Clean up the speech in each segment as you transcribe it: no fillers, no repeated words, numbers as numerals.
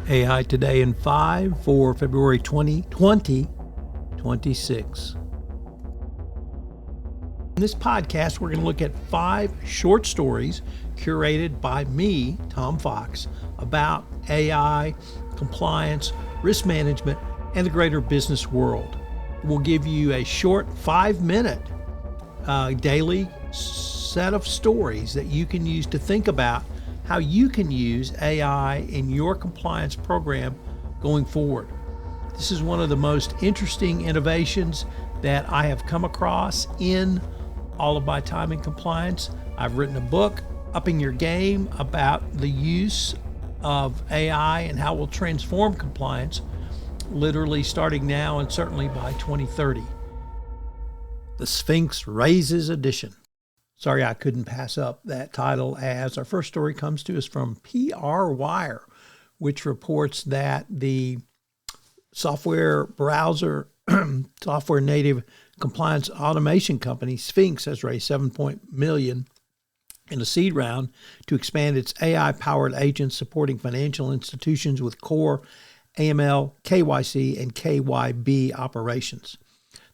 AI Today in 5 for February 2026. In this podcast, we're going to look at 5 short stories curated by me, Tom Fox, about AI, compliance, risk management, and the greater business world. We'll give you a short 5-minute daily set of stories that you can use to think about how you can use AI in your compliance program going forward. This is one of the most interesting innovations that I have come across in all of my time in compliance. I've written a book, Upping Your Game, about the use of AI and how it will transform compliance, literally starting now and certainly by 2030. The Spinx Raises Edition. Sorry, I couldn't pass up that title, as our first story comes to us from PR Wire, which reports that the software browser, software native compliance automation company Spinx has raised $7 million in a seed round to expand its AI-powered agents supporting financial institutions with core AML, KYC, and KYB operations.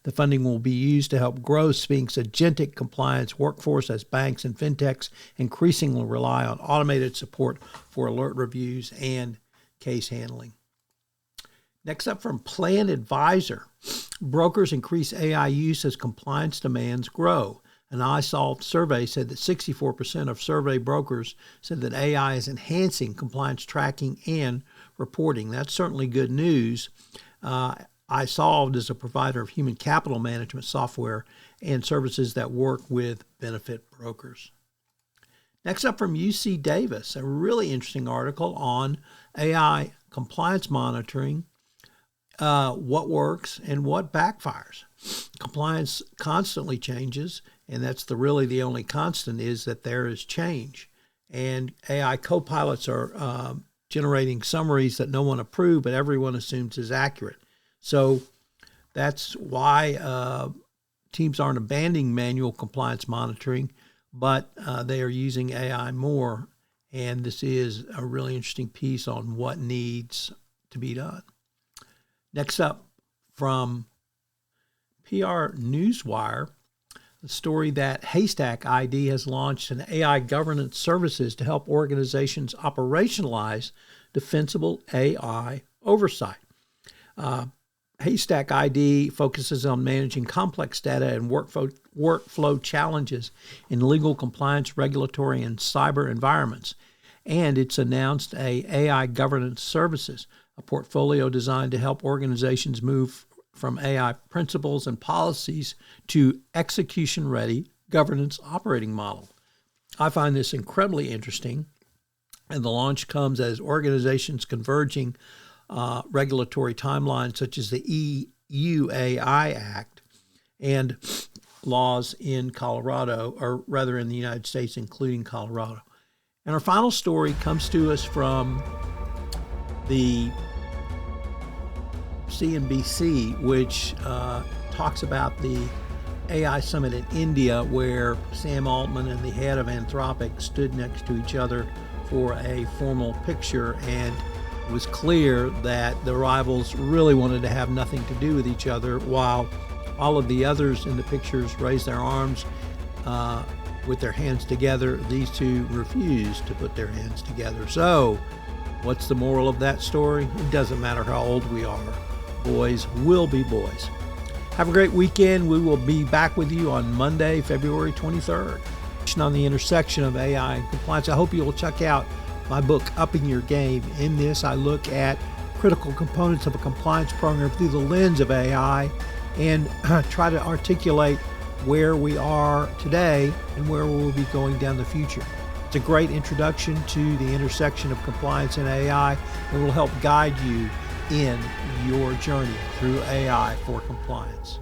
The funding will be used to help grow Spinx's agentic compliance workforce as banks and fintechs increasingly rely on automated support for alert reviews and case handling. Next up, from Plan Advisor, brokers increase AI use as compliance demands grow. An iSolved survey said that 64% of survey brokers said that AI is enhancing compliance tracking and reporting. That's certainly good news. iSolved is a provider of human capital management software and services that work with benefit brokers. Next up, from UC Davis, a really interesting article on AI compliance monitoring, what works and what backfires. Compliance constantly changes, and that's really the only constant is that there is change. And AI co-pilots are generating summaries that no one approved, but everyone assumes is accurate. So that's why teams aren't abandoning manual compliance monitoring, but they are using AI more. And this is a really interesting piece on what needs to be done. Next up, from PR Newswire, the story that Haystack ID has launched an AI governance services to help organizations operationalize defensible AI oversight. Haystack ID focuses on managing complex data and workflow challenges in legal compliance, regulatory, and cyber environments. And it's announced a AI governance services, a portfolio designed to help organizations move from AI principles and policies to execution-ready governance operating model. I find this incredibly interesting, and the launch comes as organizations converging regulatory timelines such as the EU AI Act and laws in Colorado, or rather in the United States, including Colorado. And our final story comes to us from the CNBC, which talks about the AI summit in India, where Sam Altman and the head of Anthropic stood next to each other for a formal picture, and it was clear that the rivals really wanted to have nothing to do with each other, while all of the others in the pictures raised their arms with their hands together. These two refused to put their hands together. So, what's the moral of that story? It doesn't matter how old we are. Boys will be boys. Have a great weekend. We will be back with you on Monday, February 23rd. On the intersection of AI and compliance, I hope you will check out my book, Upping Your Game. In this, I look at critical components of a compliance program through the lens of AI and try to articulate where we are today and where we will be going down the future. It's a great introduction to the intersection of compliance and AI, and will help guide you in your journey through AI for compliance.